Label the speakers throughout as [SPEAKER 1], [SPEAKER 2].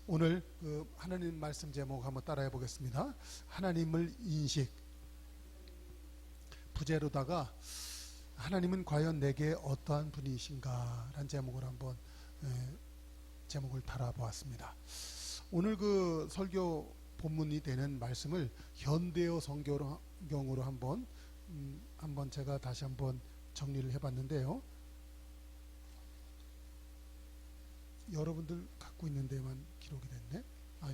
[SPEAKER 1] 오늘 그 하나님 말씀 제목 한번 따라해 보겠습니다. 하나님을 인식. 부제로다가 하나님은 과연 내게 어떠한 분이신가 라는 제목을 한번 제목을 달아보았습니다. 오늘 그 설교 본문이 되는 말씀을 현대어 성경으로 한번 제가 다시 한번 정리를 해봤는데요. 여러분들 갖고 있는 데만 기록이 됐네.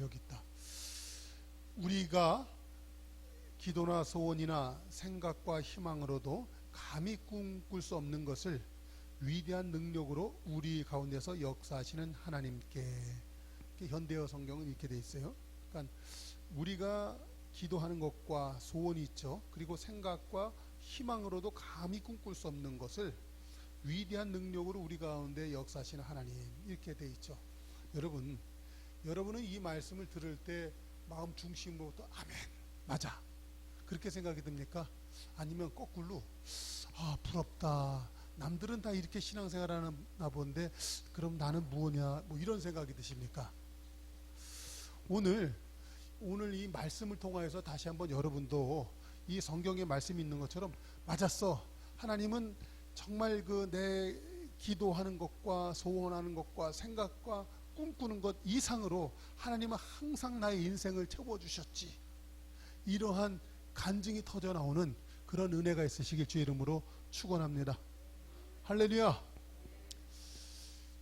[SPEAKER 1] 여기 있다. 우리가 기도나 소원이나 생각과 희망으로도 감히 꿈꿀 수 없는 것을 위대한 능력으로 우리 가운데서 역사하시는 하나님께. 현대어 성경은 이렇게 돼 있어요. 그러니까 우리가 기도하는 것과 소원이 있죠. 그리고 생각과 희망으로도 감히 꿈꿀 수 없는 것을 위대한 능력으로 우리 가운데 역사하시는 하나님, 이렇게 돼 있죠. 여러분은 이 말씀을 들을 때 마음 중심으로부터 아멘, 맞아, 그렇게 생각이 듭니까? 아니면 거꾸로 부럽다, 남들은 다 이렇게 신앙생활 하나 본데 그럼 나는 뭐냐, 뭐 이런 생각이 드십니까? 오늘 이 말씀을 통하여서 다시 한번 여러분도 이 성경에 말씀이 있는 것처럼 맞았어, 하나님은 정말 그 내 기도하는 것과 소원하는 것과 생각과 꿈꾸는 것 이상으로 하나님은 항상 나의 인생을 채워주셨지, 이러한 간증이 터져 나오는 그런 은혜가 있으시길 주의 이름으로 축원합니다. 할렐루야.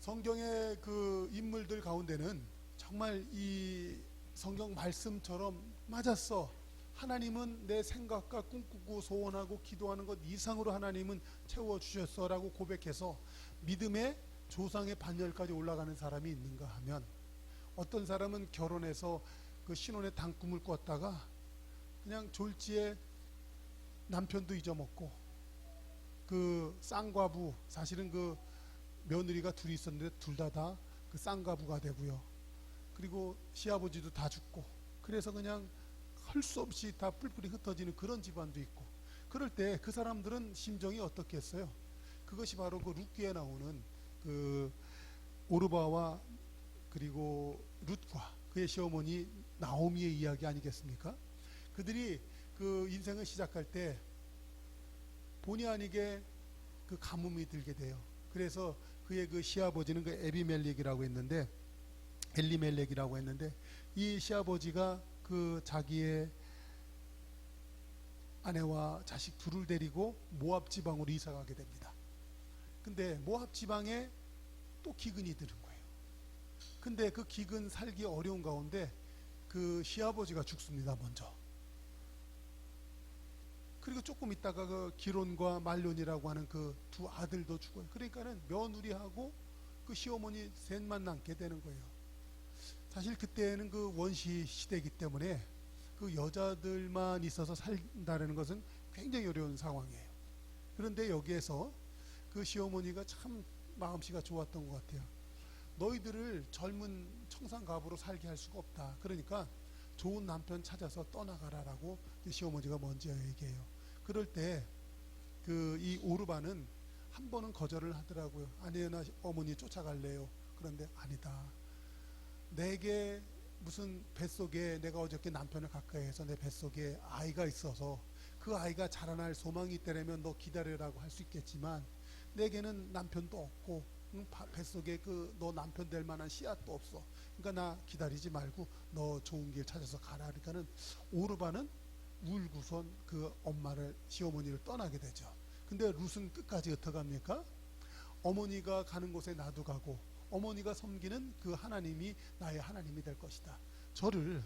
[SPEAKER 1] 성경의 그 인물들 가운데는 정말 이 성경 말씀처럼 맞았어, 하나님은 내 생각과 꿈꾸고 소원하고 기도하는 것 이상으로 하나님은 채워주셨어 라고 고백해서 믿음의 조상의 반열까지 올라가는 사람이 있는가 하면, 어떤 사람은 결혼해서 그 신혼의 단꿈을 꿨다가 그냥 졸지에 남편도 잊어먹고, 그 쌍과부, 사실은 그 며느리가 둘이 있었는데 둘 다 그 쌍과부가 되고요. 그리고 시아버지도 다 죽고, 그래서 그냥 할 수 없이 다 뿔뿔이 흩어지는 그런 집안도 있고, 그럴 때 그 사람들은 심정이 어떻겠어요? 그것이 바로 그 룻기에 나오는 그 오르바와 그리고 룻과 그의 시어머니 나오미의 이야기 아니겠습니까? 그들이 그 인생을 시작할 때 본의 아니게 그 가뭄이 들게 돼요. 그래서 그의 그 시아버지는 그 엘리멜렉이라고 했는데 이 시아버지가 그 자기의 아내와 자식 둘을 데리고 모압 지방으로 이사 가게 됩니다. 근데 모압 지방에 또 기근이 드는 거예요. 근데 그 기근 살기 어려운 가운데 그 시아버지가 죽습니다, 먼저. 그리고 조금 있다가 그 기론과 말론이라고 하는 그 두 아들도 죽어요. 그러니까는 며느리하고 그 시어머니 셋만 남게 되는 거예요. 사실 그때는 그 원시 시대이기 때문에 그 여자들만 있어서 산다는 것은 굉장히 어려운 상황이에요. 그런데 여기에서 그 시어머니가 참 마음씨가 좋았던 것 같아요. 너희들을 젊은 청산가부로 살게 할 수가 없다. 그러니까 좋은 남편 찾아서 떠나가라라고 시어머니가 먼저 얘기해요. 그럴 때 그 이 오르바는 한 번은 거절을 하더라고요. 아니나 어머니 쫓아갈래요. 그런데 아니다. 내게 무슨 뱃속에, 내가 어저께 남편을 가까이 해서 내 뱃속에 아이가 있어서 그 아이가 자라날 소망이 있다면 너 기다려라고 할 수 있겠지만, 내게는 남편도 없고 뱃속에 그 너 남편 될 만한 씨앗도 없어. 그러니까 나 기다리지 말고 너 좋은 길 찾아서 가라. 그러니까는 오르바는 울고선 그 엄마를, 시어머니를 떠나게 되죠. 근데 룻은 끝까지 어떡합니까? 어머니가 가는 곳에 나도 가고, 어머니가 섬기는 그 하나님이 나의 하나님이 될 것이다. 저를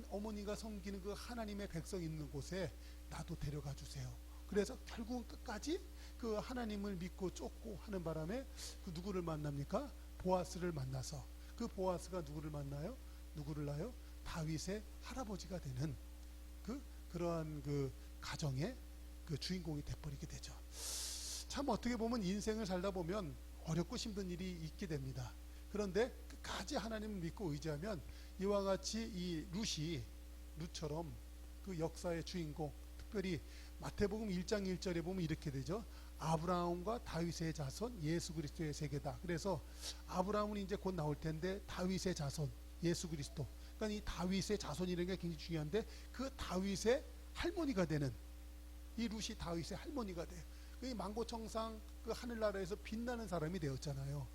[SPEAKER 1] 어머니가 섬기는 그 하나님의 백성 있는 곳에 나도 데려가 주세요. 그래서 결국은 끝까지 그 하나님을 믿고 쫓고 하는 바람에 그 누구를 만납니까? 보아스를 만나서, 그 보아스가 누구를 만나요? 누구를 낳아요? 다윗의 할아버지가 되는 그러한 그 가정의 그 주인공이 돼버리게 되죠. 참 어떻게 보면 인생을 살다 보면 어렵고 힘든 일이 있게 됩니다. 그런데 끝까지 하나님을 믿고 의지하면 이와 같이 이 룻처럼 그 역사의 주인공, 특별히 마태복음 1장 1절에 보면 이렇게 되죠. 아브라함과 다윗의 자손, 예수 그리스도의 세계다. 그래서 아브라함은 이제 곧 나올 텐데 다윗의 자손, 예수 그리스도. 그러니까 이 다윗의 자손이라는 게 굉장히 중요한데 그 다윗의 할머니가 되는 이 룻이 다윗의 할머니가 돼요. 이 만고청상 그 하늘나라에서 빛나는 사람이 되었잖아요.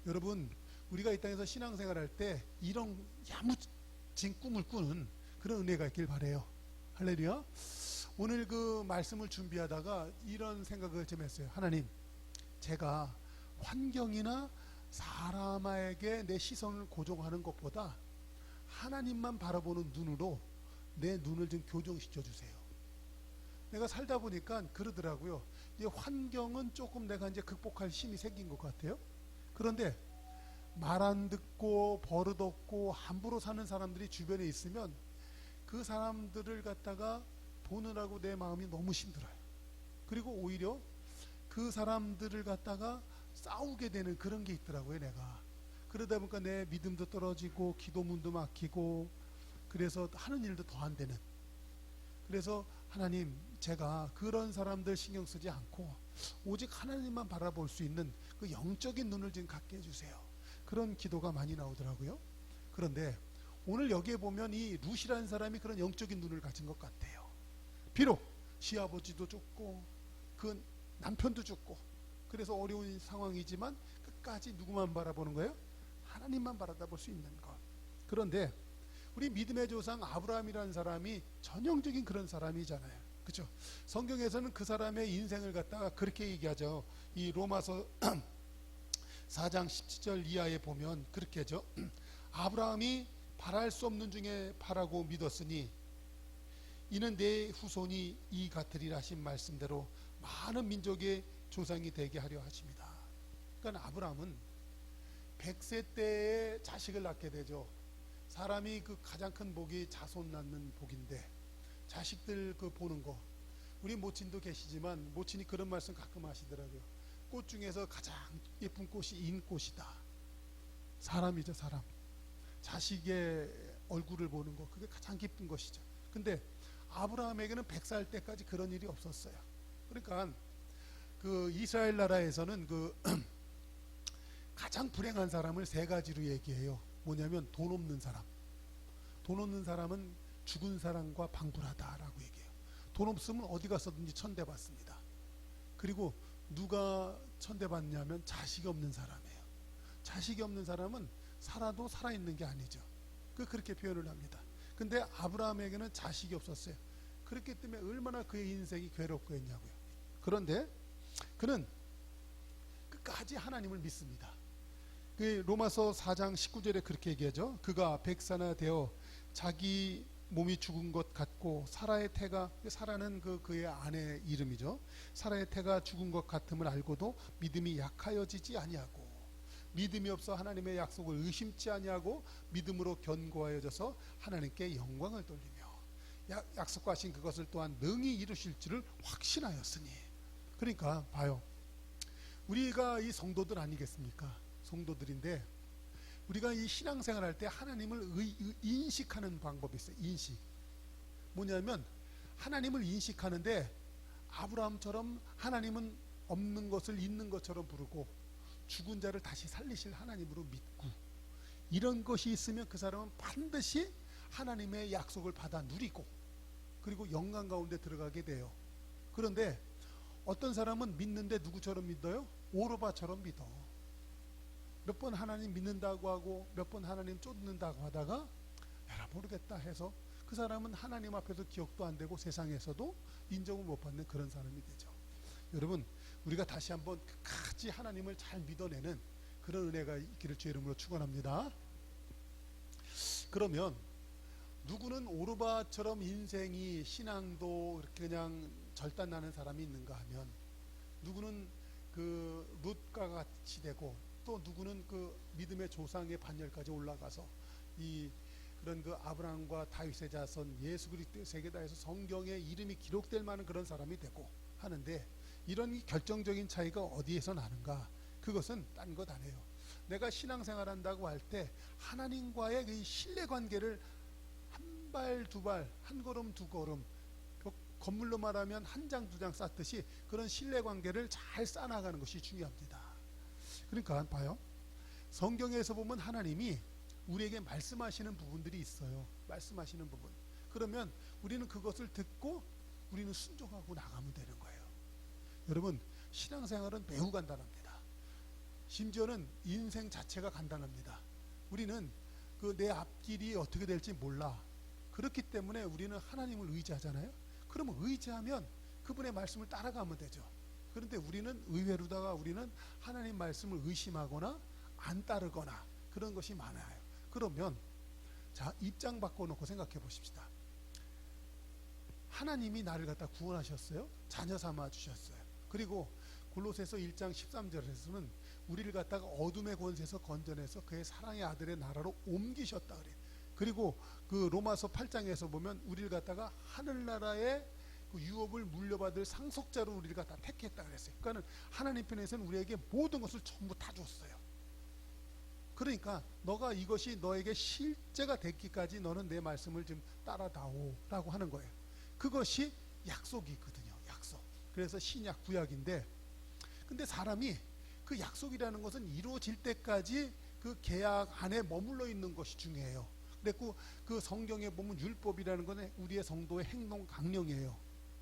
[SPEAKER 1] 여러분 우리가 이 땅에서 신앙생활할 때 이런 야무진 꿈을 꾸는 그런 은혜가 있길 바래요. 할렐루야. 오늘 그 말씀을 준비하다가 이런 생각을 좀 했어요. 하나님, 제가 환경이나 사람에게 내 시선을 고정하는 것보다 하나님만 바라보는 눈으로 내 눈을 좀 교정시켜 주세요. 내가 살다 보니까 그러더라고요. 이 환경은 조금 내가 이제 극복할 힘이 생긴 것 같아요. 그런데 말 안 듣고 버릇없고 함부로 사는 사람들이 주변에 있으면 그 사람들을 갖다가 보느라고 내 마음이 너무 힘들어요. 그리고 오히려 그 사람들을 갖다가 싸우게 되는 그런 게 있더라고요. 내가 그러다 보니까 내 믿음도 떨어지고 기도문도 막히고 그래서 하는 일도 더 안 되는. 그래서 하나님, 제가 그런 사람들 신경 쓰지 않고 오직 하나님만 바라볼 수 있는 그 영적인 눈을 좀 갖게 해주세요. 그런 기도가 많이 나오더라고요. 그런데 오늘 여기에 보면 이 룻이라는 사람이 그런 영적인 눈을 가진 것 같아요. 비록 시아버지도 죽고 그 남편도 죽고 그래서 어려운 상황이지만 끝까지 누구만 바라보는 거예요? 하나님만 바라볼 수 있는 것. 그런데 우리 믿음의 조상 아브라함이라는 사람이 전형적인 그런 사람이잖아요. 그렇죠? 성경에서는 그 사람의 인생을 갖다가 그렇게 얘기하죠. 이 로마서 4장 17절 이하에 보면 그렇게 하죠. 아브라함이 바랄 수 없는 중에 바라고 믿었으니 이는 내 후손이 이 같으리라 하신 말씀대로 많은 민족의 조상이 되게 하려 하십니다. 그러니까 아브라함은 100세 때에 자식을 낳게 되죠. 사람이 그 가장 큰 복이 자손 낳는 복인데 자식들 그 보는 거, 우리 모친도 계시지만 모친이 그런 말씀 가끔 하시더라고요. 꽃 중에서 가장 예쁜 꽃이 인꽃이다. 사람이죠, 사람. 자식의 얼굴을 보는 거, 그게 가장 기쁜 것이죠. 근데 아브라함에게는 100살 때까지 그런 일이 없었어요. 그러니까 그 이스라엘 나라에서는 그 가장 불행한 사람을 세 가지로 얘기해요. 뭐냐면 돈 없는 사람. 돈 없는 사람은 죽은 사람과 방불하다라고 얘기해요. 돈 없으면 어디 가서든지 천대받습니다. 그리고 누가 천대받냐면 자식이 없는 사람이에요. 자식이 없는 사람은 살아도 살아있는 게 아니죠. 그렇게 표현을 합니다. 근데 아브라함에게는 자식이 없었어요. 그렇기 때문에 얼마나 그의 인생이 괴롭고 했냐고요. 그런데 그는 끝까지 하나님을 믿습니다. 그 로마서 4장 19절에 그렇게 얘기하죠. 그가 백사나 되어 자기 몸이 죽은 것 같고 사라의 태가, 사라는 그의 아내 이름이죠. 사라의 태가 죽은 것 같음을 알고도 믿음이 약하여지지 아니하고 믿음이 없어 하나님의 약속을 의심치 아니하고 믿음으로 견고하여져서 하나님께 영광을 돌리며 약속하신 그것을 또한 능히 이루실 줄을 확신하였으니. 그러니까 봐요. 우리가 이 성도들 아니겠습니까? 성도들인데 우리가 이 신앙생활 할 때 하나님을 인식하는 방법이 있어요. 인식. 뭐냐면 하나님을 인식하는데 아브라함처럼 하나님은 없는 것을 있는 것처럼 부르고 죽은 자를 다시 살리실 하나님으로 믿고 이런 것이 있으면 그 사람은 반드시 하나님의 약속을 받아 누리고 그리고 영광 가운데 들어가게 돼요. 그런데 어떤 사람은 믿는데 누구처럼 믿어요? 오르바처럼 믿어. 몇 번 하나님 믿는다고 하고 몇 번 하나님 쫓는다고 하다가 에라 모르겠다 해서 그 사람은 하나님 앞에서 기억도 안 되고 세상에서도 인정을 못 받는 그런 사람이 되죠. 여러분, 우리가 다시 한번 끝까지 하나님을 잘 믿어내는 그런 은혜가 있기를 주의 이름으로 축원합니다. 그러면 누구는 오르바처럼 인생이 신앙도 이렇게 그냥 절단나는 사람이 있는가 하면 누구는 그 룻과 같이 되고 또 누구는 그 믿음의 조상의 반열까지 올라가서 이 그런 그 아브라함과 다윗의 자손 예수 그리스도의 세계다에서 성경에 이름이 기록될 만한 그런 사람이 되고 하는데 이런 결정적인 차이가 어디에서 나는가? 그것은 딴 것 아니에요. 내가 신앙생활 한다고 할 때 하나님과의 그 신뢰관계를 한 발, 두 발, 한 걸음, 두 걸음 건물로 말하면 한 장, 두 장 쌓듯이 그런 신뢰관계를 잘 쌓아나가는 것이 중요합니다. 그러니까 봐요. 성경에서 보면 하나님이 우리에게 말씀하시는 부분들이 있어요. 말씀하시는 부분. 그러면 우리는 그것을 듣고 우리는 순종하고 나가면 되는 거예요. 여러분, 신앙생활은 매우 간단합니다. 심지어는 인생 자체가 간단합니다. 우리는 그 내 앞길이 어떻게 될지 몰라. 그렇기 때문에 우리는 하나님을 의지하잖아요. 그러면 의지하면 그분의 말씀을 따라가면 되죠. 그런데 우리는 의외로다가 우리는 하나님 말씀을 의심하거나 안 따르거나 그런 것이 많아요. 그러면 자, 입장 바꿔놓고 생각해 보십시다. 하나님이 나를 갖다 구원하셨어요. 자녀 삼아 주셨어요. 그리고 골로새서 1장 13절에서는 우리를 갖다가 어둠의 권세에서 건져내서 그의 사랑의 아들의 나라로 옮기셨다 그래요. 그리고 그 로마서 8장에서 보면 우리를 갖다가 하늘나라의 그 유업을 물려받을 상속자로 우리를 갖다 택했다 그랬어요. 그러니까 하나님 편에서는 우리에게 모든 것을 전부 다 줬어요. 그러니까 너가 이것이 너에게 실제가 됐기까지 너는 내 말씀을 좀 따라다오 라고 하는 거예요. 그것이 약속이거든요. 약속. 그래서 신약 구약인데, 근데 사람이 그 약속이라는 것은 이루어질 때까지 그 계약 안에 머물러 있는 것이 중요해요. 그랬고 그 성경에 보면 율법이라는 것은 우리의 성도의 행동 강령이에요.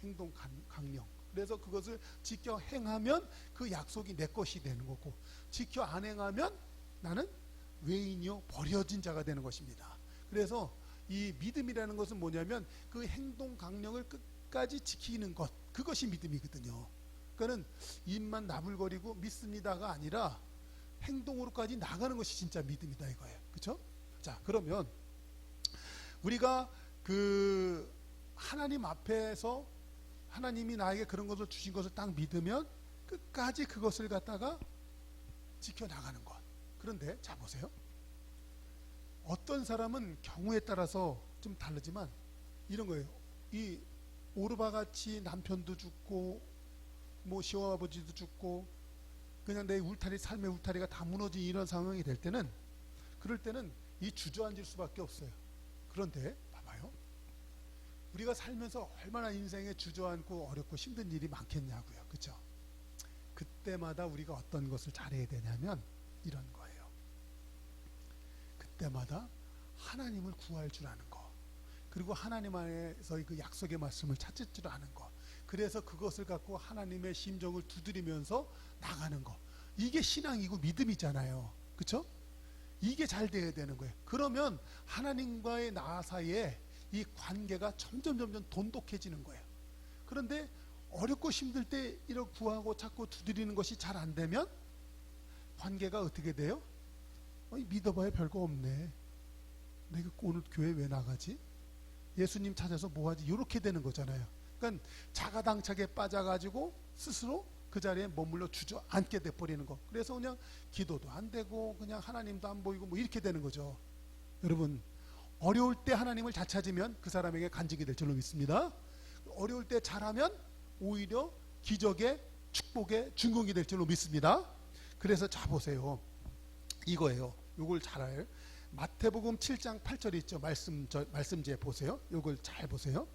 [SPEAKER 1] 행동 강령. 그래서 그것을 지켜 행하면 그 약속이 내 것이 되는 거고, 지켜 안 행하면 나는 외인이요 버려진 자가 되는 것입니다. 그래서 이 믿음이라는 것은 뭐냐면 그 행동 강령을 끝까지 지키는 것, 그것이 믿음이거든요. 그러니까는 입만 나불거리고 믿습니다가 아니라 행동으로까지 나가는 것이 진짜 믿음이다 이거예요. 그렇죠? 자, 그러면 우리가 그 하나님 앞에서 하나님이 나에게 그런 것을 주신 것을 딱 믿으면 끝까지 그것을 갖다가 지켜나가는 것. 그런데 자 보세요. 어떤 사람은 경우에 따라서 좀 다르지만 이런 거예요. 이 오르바같이 남편도 죽고 뭐 시어아버지도 죽고 그냥 내 울타리, 삶의 울타리가 다 무너진 이런 상황이 될 때는, 그럴 때는 이 주저앉을 수밖에 없어요. 그런데 봐봐요. 우리가 살면서 얼마나 인생에 주저앉고 어렵고 힘든 일이 많겠냐고요. 그렇죠? 그때마다 우리가 어떤 것을 잘해야 되냐면 이런 거예요. 그때마다 하나님을 구할 줄 아는 거, 그리고 하나님 안에서의 그 약속의 말씀을 찾을 줄 아는 거, 그래서 그것을 갖고 하나님의 심정을 두드리면서 나가는 거, 이게 신앙이고 믿음이잖아요. 그렇죠? 이게 잘 돼야 되는 거예요. 그러면 하나님과의 나 사이에 이 관계가 점점 돈독해지는 거예요. 그런데 어렵고 힘들 때 이렇게 구하고 찾고 두드리는 것이 잘 안 되면 관계가 어떻게 돼요? 믿어봐야 별거 없네. 내가 오늘 교회 왜 나가지? 예수님 찾아서 뭐하지? 이렇게 되는 거잖아요. 그러니까 자가당착에 빠져가지고 스스로 그 자리에 머물러 주저앉게 돼버리는 거. 그래서 그냥 기도도 안 되고 그냥 하나님도 안 보이고 뭐 이렇게 되는 거죠. 여러분, 어려울 때 하나님을 잘 찾으면 그 사람에게 간직이 될 줄로 믿습니다. 어려울 때 잘하면 오히려 기적의 축복의 준공이 될 줄로 믿습니다. 그래서 자 보세요. 이거예요. 요걸 잘 알아요. 마태복음 7장 8절이 있죠. 말씀지에 보세요. 요걸 잘 보세요.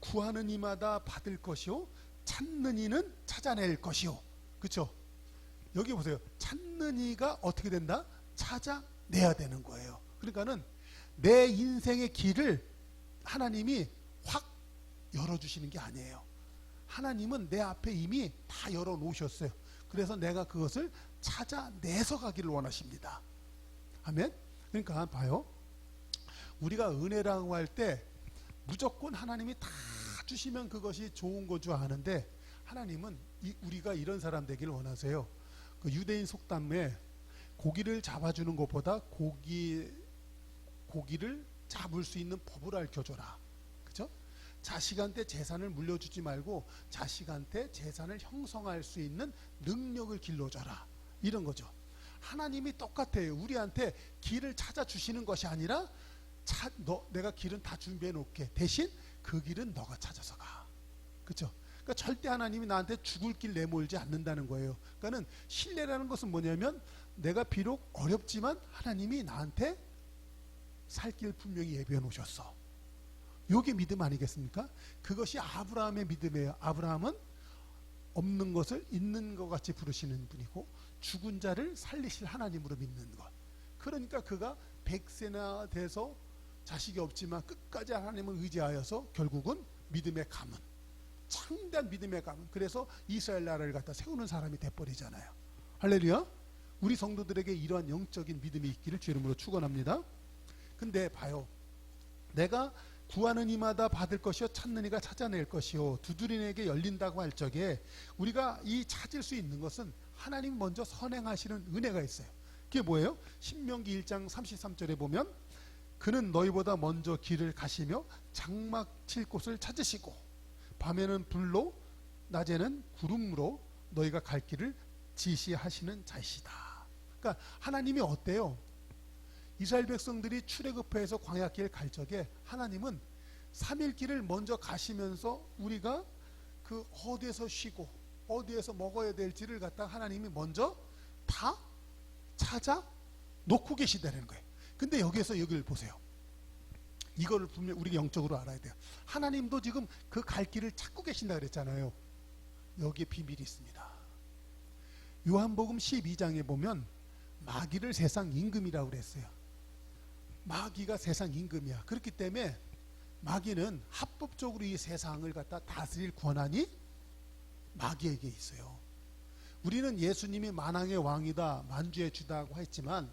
[SPEAKER 1] 구하는 이마다 받을 것이요 찾는 이는 찾아낼 것이요. 그렇죠? 여기 보세요. 찾는 이가 어떻게 된다? 찾아내야 되는 거예요. 그러니까는 내 인생의 길을 하나님이 확 열어주시는 게 아니에요. 하나님은 내 앞에 이미 다 열어놓으셨어요. 그래서 내가 그것을 찾아내서 가기를 원하십니다. 아멘? 그러니까 봐요. 우리가 은혜라고 할 때 무조건 하나님이 다 주시면 그것이 좋은 거 줄 아는데, 하나님은 우리가 이런 사람 되기를 원하세요. 그 유대인 속담에 고기를 잡아주는 것보다 고기를 잡을 수 있는 법을 알려줘라. 그죠? 자식한테 재산을 물려주지 말고 자식한테 재산을 형성할 수 있는 능력을 길러줘라. 이런 거죠. 하나님이 똑같아요. 우리한테 길을 찾아주시는 것이 아니라 내가 길은 다 준비해 놓을게. 대신 그 길은 너가 찾아서 가. 그렇죠? 그러니까 절대 하나님이 나한테 죽을 길 내몰지 않는다는 거예요. 그러니까는 신뢰라는 것은 뭐냐면 내가 비록 어렵지만 하나님이 나한테 살 길 분명히 예비해 놓으셨어. 요게 믿음 아니겠습니까? 그것이 아브라함의 믿음이에요. 아브라함은 없는 것을 있는 것 같이 부르시는 분이고 죽은 자를 살리실 하나님으로 믿는 것. 그러니까 그가 100세나 돼서 자식이 없지만 끝까지 하나님을 의지하여서 결국은 믿음의 가문, 창대한 믿음의 가문, 그래서 이스라엘 나라를 갖다 세우는 사람이 돼버리잖아요. 할렐루야. 우리 성도들에게 이러한 영적인 믿음이 있기를 주 이름으로 축원합니다. 근데 봐요, 내가 구하는 이마다 받을 것이요 찾는 이가 찾아낼 것이요 두드리는 이에게 열린다고 할 적에 우리가 이 찾을 수 있는 것은 하나님 먼저 선행하시는 은혜가 있어요. 그게 뭐예요? 신명기 1장 33절에 보면 그는 너희보다 먼저 길을 가시며 장막 칠 곳을 찾으시고 밤에는 불로 낮에는 구름으로 너희가 갈 길을 지시하시는 자이시다. 그러니까 하나님이 어때요? 이스라엘 백성들이 출애굽해서 광야길 갈 적에 하나님은 3일 길을 먼저 가시면서 우리가 그 어디에서 쉬고 어디에서 먹어야 될지를 갖다 하나님이 먼저 다 찾아 놓고 계시다는 거예요. 근데 여기에서 여기를 보세요. 이거를 분명 우리가 영적으로 알아야 돼요. 하나님도 지금 그 갈 길을 찾고 계신다 그랬잖아요. 여기에 비밀이 있습니다. 요한복음 12장에 보면 마귀를 세상 임금이라고 그랬어요. 마귀가 세상 임금이야. 그렇기 때문에 마귀는 합법적으로 이 세상을 갖다 다스릴 권한이 마귀에게 있어요. 우리는 예수님이 만왕의 왕이다, 만주의 주다고 했지만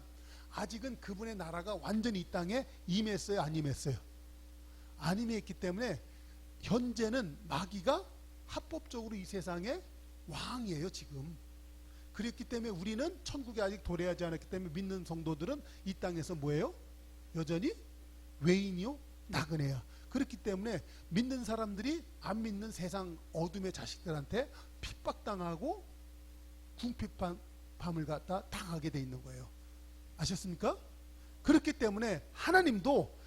[SPEAKER 1] 아직은 그분의 나라가 완전히 이 땅에 임했어요, 안 임했어요? 안 임했기 때문에 현재는 마귀가 합법적으로 이 세상의 왕이에요, 지금. 그랬기 때문에 우리는 천국에 아직 도래하지 않았기 때문에 믿는 성도들은 이 땅에서 뭐예요? 여전히 외인이요 나그네야. 그렇기 때문에 믿는 사람들이 안 믿는 세상 어둠의 자식들한테 핍박당하고 궁핍함을 갖다 당하게 돼 있는 거예요. 아셨습니까? 그렇기 때문에 하나님도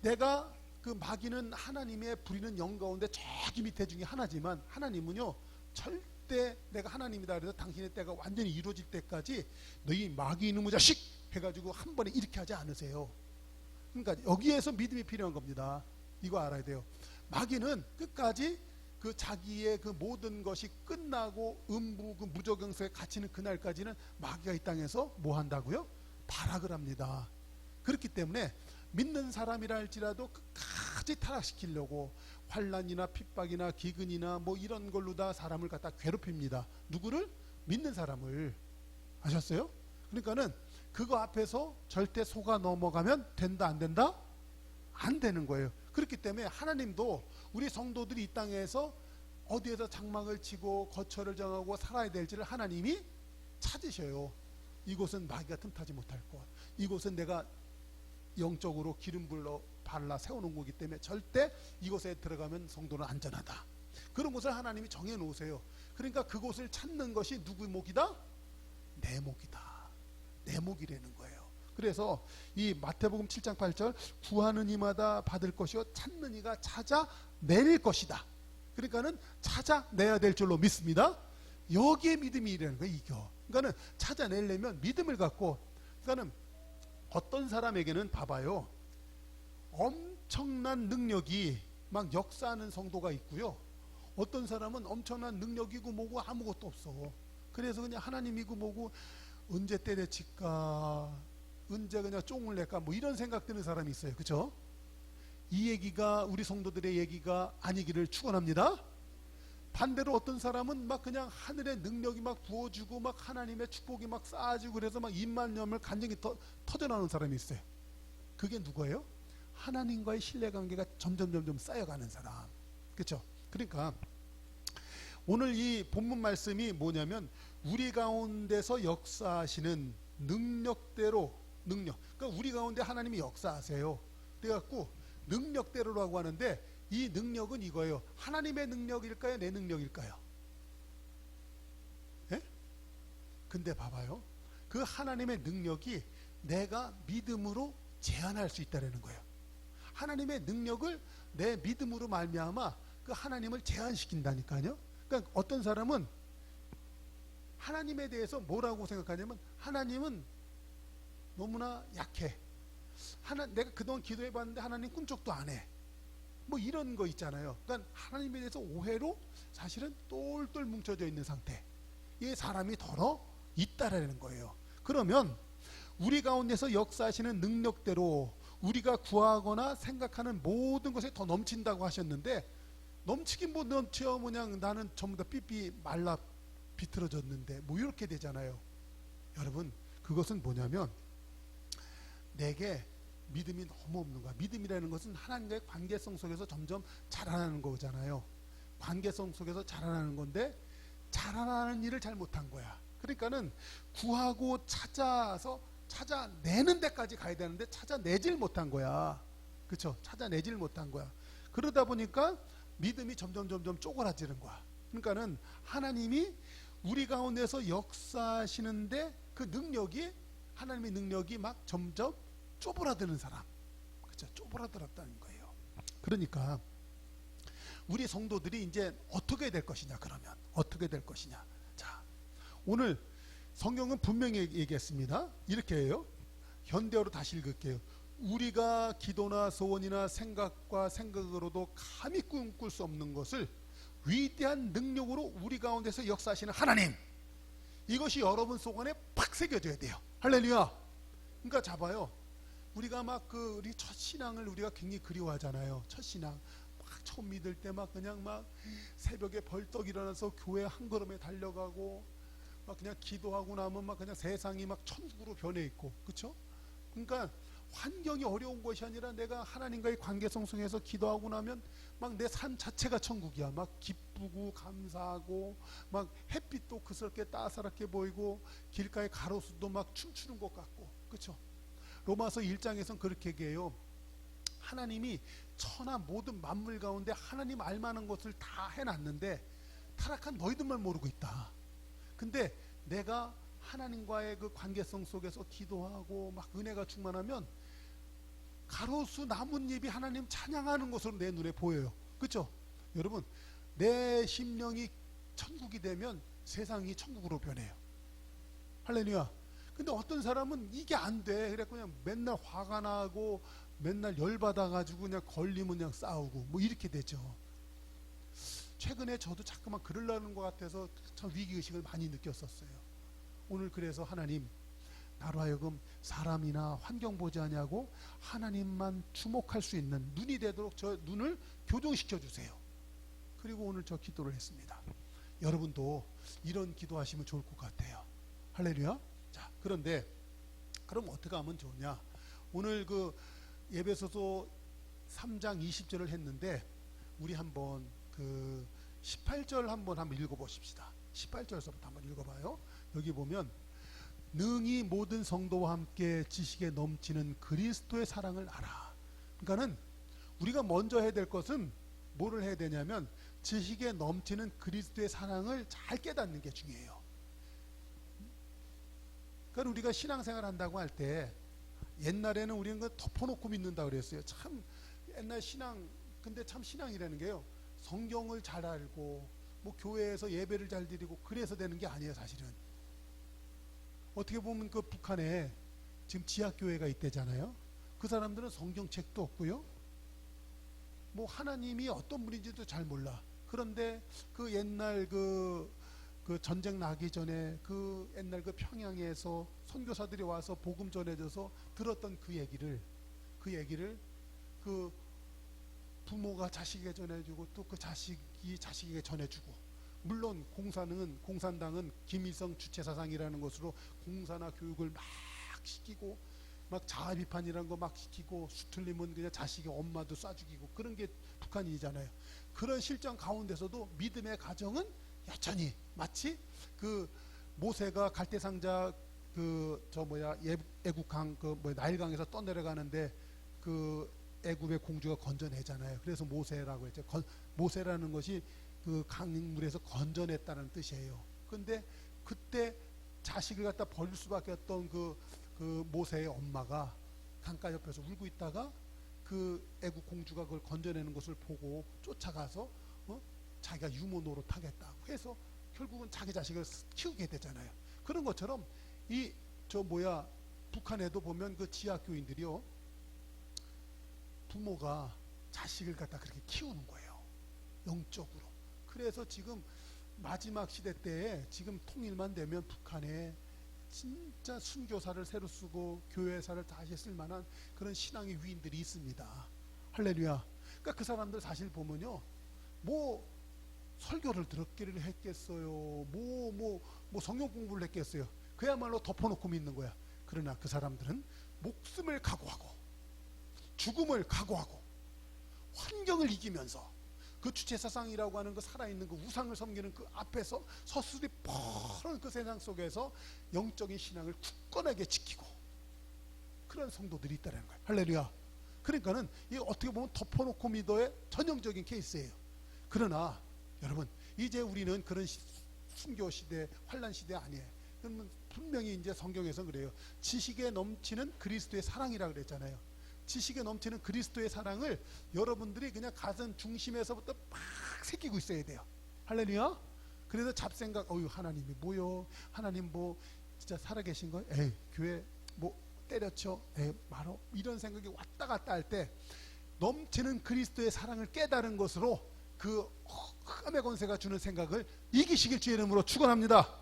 [SPEAKER 1] 내가 그 마귀는 하나님의 부리는 영 가운데 저기 밑에 중에 하나지만 하나님은요 절대 내가 하나님이다 그래서 당신의 때가 완전히 이루어질 때까지 너희 마귀 이놈의 자식 해가지고 한 번에 이렇게 하지 않으세요. 그러니까 여기에서 믿음이 필요한 겁니다. 이거 알아야 돼요. 마귀는 끝까지 그 자기의 그 모든 것이 끝나고 음부 그 무저경서에 갇히는 그날까지는 마귀가 이 땅에서 뭐 한다고요? 발악을 합니다. 그렇기 때문에 믿는 사람이라 할지라도 끝까지 타락시키려고 환난이나 핍박이나 기근이나 뭐 이런 걸로 다 사람을 갖다 괴롭힙니다. 누구를? 믿는 사람을. 아셨어요? 그러니까는 그거 앞에서 절대 속아 넘어가면 된다 안 된다? 안 되는 거예요. 그렇기 때문에 하나님도 우리 성도들이 이 땅에서 어디에서 장막을 치고 거처를 정하고 살아야 될지를 하나님이 찾으셔요. 이곳은 마귀가 틈타지 못할 곳, 이곳은 내가 영적으로 기름 불러 발라 세우는 곳이기 때문에 절대 이곳에 들어가면 성도는 안전하다. 그런 곳을 하나님이 정해 놓으세요. 그러니까 그곳을 찾는 것이 누구 목이다? 내 목이다. 내 목이라는 거예요. 그래서 이 마태복음 7장 8절 구하는 이마다 받을 것이요 찾는 이가 찾아낼 것이다. 그러니까는 찾아내야 될 줄로 믿습니다. 여기에 믿음이 이라는 거예요. 이거. 그러니까는 찾아내려면 믿음을 갖고, 그러니까는 어떤 사람에게는 봐봐요, 엄청난 능력이 막 역사하는 성도가 있고요, 어떤 사람은 엄청난 능력이고 뭐고 아무것도 없어. 그래서 그냥 하나님이고 뭐고 언제 때려칠까, 언제 그냥 쫑을 낼까, 뭐 이런 생각 드는 사람이 있어요. 그죠? 이 얘기가 우리 성도들의 얘기가 아니기를 축원합니다. 반대로 어떤 사람은 막 그냥 하늘의 능력이 막 부어주고 막 하나님의 축복이 막 쌓아지고 그래서 막 입만염을 간증이 터져나오는 사람이 있어요. 그게 누구예요? 하나님과의 신뢰관계가 점점 쌓여가는 사람. 그렇죠? 그러니까 오늘 이 본문 말씀이 뭐냐면 우리 가운데서 역사하시는 능력대로, 그러니까 우리 가운데 하나님이 역사하세요. 그래갖고 능력대로라고 하는데 이 능력은 이거예요. 하나님의 능력일까요? 내 능력일까요? 예? 근데 봐봐요. 그 하나님의 능력이 내가 믿음으로 제한할 수 있다는 거예요. 하나님의 능력을 내 믿음으로 말미암아 그 하나님을 제한시킨다니까요. 그러니까 어떤 사람은 하나님에 대해서 뭐라고 생각하냐면 하나님은 너무나 약해. 내가 그동안 기도해봤는데 하나님 꿈쩍도 안 해. 뭐 이런 거 있잖아요. 그러니까 하나님에 대해서 오해로 사실은 똘똘 뭉쳐져 있는 상태. 이 사람이 더러 있다라는 거예요. 그러면 우리 가운데서 역사하시는 능력대로 우리가 구하거나 생각하는 모든 것에 더 넘친다고 하셨는데, 넘치긴 뭐 넘쳐, 그냥 나는 전부 다 삐삐 말라 비틀어졌는데 뭐 이렇게 되잖아요. 여러분, 그것은 뭐냐면 내게 믿음이 너무 없는 거야. 믿음이라는 것은 하나님과의 관계성 속에서 점점 자라나는 거잖아요. 관계성 속에서 자라나는 건데 자라나는 일을 잘 못한 거야. 그러니까는 구하고 찾아내는 데까지 가야 되는데 찾아내질 못한 거야. 그렇죠? 찾아내질 못한 거야. 그러다 보니까 믿음이 점점 쪼그라지는 거야. 그러니까는 하나님이 우리 가운데서 역사하시는데 그 능력이, 하나님의 능력이 막 점점 쪼그라드는 사람. 그렇죠? 쪼그라들었다는 거예요. 그러니까 우리 성도들이 이제 어떻게 될 것이냐, 그러면 어떻게 될 것이냐. 자, 오늘 성경은 분명히 얘기했습니다. 이렇게 해요. 현대어로 다시 읽을게요. 우리가 기도나 소원이나 생각과 생각으로도 감히 꿈꿀 수 없는 것을 위대한 능력으로 우리 가운데서 역사하시는 하나님, 이것이 여러분 속 안에 팍 새겨져야 돼요. 할렐루야. 그러니까 잡아요. 우리가 막 우리 첫 신앙을 우리가 굉장히 그리워하잖아요. 첫 신앙 막 처음 믿을 때 막 그냥 막 새벽에 벌떡 일어나서 교회 한 걸음에 달려가고 막 그냥 기도하고 나면 막 그냥 세상이 막 천국으로 변해 있고, 그렇죠? 그러니까 환경이 어려운 것이 아니라 내가 하나님과의 관계성 속에서 기도하고 나면 막 내 삶 자체가 천국이야. 막 기쁘고 감사하고 막 햇빛도 그스럽게 따사롭게 보이고 길가의 가로수도 막 춤추는 것 같고, 그렇죠? 로마서 1장에서는 그렇게 얘기해요. 하나님이 천하 모든 만물 가운데 하나님 알만한 것을 다 해놨는데 타락한 너희들만 모르고 있다. 근데 내가 하나님과의 그 관계성 속에서 기도하고 막 은혜가 충만하면 가로수 나뭇잎이 하나님 찬양하는 것으로 내 눈에 보여요. 그렇죠? 여러분, 내 심령이 천국이 되면 세상이 천국으로 변해요. 할렐루야. 근데 어떤 사람은 이게 안 돼. 그래 그냥 맨날 화가 나고 맨날 열받아가지고 그냥 걸리면 그냥 싸우고 뭐 이렇게 되죠. 최근에 저도 자꾸만 그러려는 것 같아서 참 위기의식을 많이 느꼈었어요. 오늘 그래서 하나님, 나로 하여금 사람이나 환경 보지 아니하고 하나님만 주목할 수 있는 눈이 되도록 저 눈을 교정시켜 주세요. 그리고 오늘 저 기도를 했습니다. 여러분도 이런 기도하시면 좋을 것 같아요. 할렐루야. 자, 그런데 그럼 어떻게 하면 좋으냐? 오늘 그 에베소서 3장 20절을 했는데 우리 한번 그 18절 한번 읽어보십시다. 18절서부터 한번 읽어봐요. 여기 보면 능히 모든 성도와 함께 지식에 넘치는 그리스도의 사랑을 알아. 그러니까는 우리가 먼저 해야 될 것은 뭐를 해야 되냐면 지식에 넘치는 그리스도의 사랑을 잘 깨닫는 게 중요해요. 그러니까 우리가 신앙생활 한다고 할 때 옛날에는 우리는 그 덮어놓고 믿는다 그랬어요. 참 옛날 신앙, 근데 참 신앙이라는 게요, 성경을 잘 알고 뭐 교회에서 예배를 잘 드리고 그래서 되는 게 아니에요. 사실은 어떻게 보면 그 북한에 지금 지하교회가 있대잖아요. 그 사람들은 성경책도 없고요, 뭐 하나님이 어떤 분인지도 잘 몰라. 그런데 그 옛날 그 전쟁 나기 전에 그 옛날 그 평양에서 선교사들이 와서 복음 전해줘서 들었던 그 얘기를 그 부모가 자식에게 전해주고 또 그 자식이 자식에게 전해주고, 물론 공산당은 김일성 주체사상이라는 것으로 공사나 교육을 막 시키고 막 자아 비판이라는 거 막 시키고 수틀리면 그냥 자식이 엄마도 쏴 죽이고 그런 게 북한이잖아요. 그런 실정 가운데서도 믿음의 가정은 여전히 마치 그 모세가 갈대상자 애국강 나일강에서 떠내려가는데 그 애굽의 공주가 건져내잖아요. 그래서 모세라고 했죠. 모세라는 것이 그 강물에서 건져냈다는 뜻이에요. 근데 그때 자식을 갖다 버릴 수밖에 없던 그 모세의 엄마가 강가 옆에서 울고 있다가 그 애국 공주가 그걸 건져내는 것을 보고 쫓아가서 자기가 유모 노릇하겠다고 해서 결국은 자기 자식을 키우게 되잖아요. 그런 것처럼 북한에도 보면 그 지하교인들이요, 부모가 자식을 갖다 그렇게 키우는 거예요, 영적으로. 그래서 지금 마지막 시대 때에 지금 통일만 되면 북한에 진짜 순교사를 새로 쓰고 교회사를 다시 쓸 만한 그런 신앙의 위인들이 있습니다. 할렐루야. 그러니까 그 사람들 사실 보면요, 뭐 설교를 들었기를 했겠어요, 뭐 성경 공부를 했겠어요. 그야말로 덮어놓고 믿는 거야. 그러나 그 사람들은 목숨을 각오하고 죽음을 각오하고 환경을 이기면서 그 주체사상이라고 하는 그 살아있는 그 우상을 섬기는 그 앞에서 서슬이 펄은 그 세상 속에서 영적인 신앙을 굳건하게 지키고 그런 성도들이 있다는 거예요. 할렐루야. 그러니까는 이 어떻게 보면 덮어놓고 믿어의 전형적인 케이스예요. 그러나 여러분, 이제 우리는 그런 순교 시대, 환란 시대 아니에요. 그러면 분명히 이제 성경에서 그래요. 지식에 넘치는 그리스도의 사랑이라 그랬잖아요. 지식에 넘치는 그리스도의 사랑을 여러분들이 그냥 가슴 중심에서부터 막 새기고 있어야 돼요. 할렐루야. 그래서 잡생각, 어유 하나님이 뭐요? 하나님 뭐 진짜 살아계신 거예요? 에이, 교회 뭐 때렸죠? 에이, 말어. 이런 생각이 왔다 갔다 할 때 넘치는 그리스도의 사랑을 깨달은 것으로 그 흑암의 권세가 주는 생각을 이기시길 주의 이름으로 축원합니다.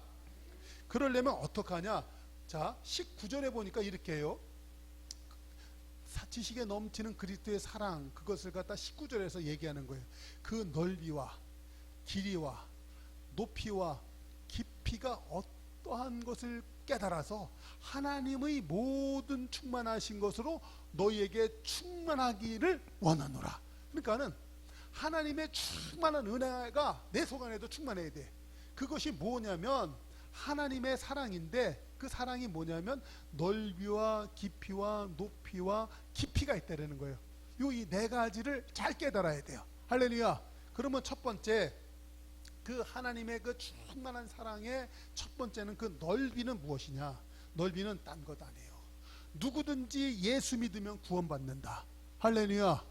[SPEAKER 1] 그러려면 어떡하냐? 자, 19절에 보니까 이렇게 해요. 지식에 넘치는 그리스도의 사랑, 그것을 갖다 19절에서 얘기하는 거예요. 그 넓이와 길이와 높이와 깊이가 어떠한 것을 깨달아서 하나님의 모든 충만하신 것으로 너희에게 충만하기를 원하노라. 그러니까는 하나님의 충만한 은혜가 내 속 안에도 충만해야 돼. 그것이 뭐냐면 하나님의 사랑인데, 그 사랑이 뭐냐면 넓이와 깊이와 높이와 깊이가 있다는 거예요. 이 네 가지를 잘 깨달아야 돼요. 할렐루야. 그러면 첫 번째, 그 하나님의 그 충만한 사랑의 첫 번째는 그 넓이는 무엇이냐? 넓이는 딴 것 아니에요. 누구든지 예수 믿으면 구원받는다. 할렐루야.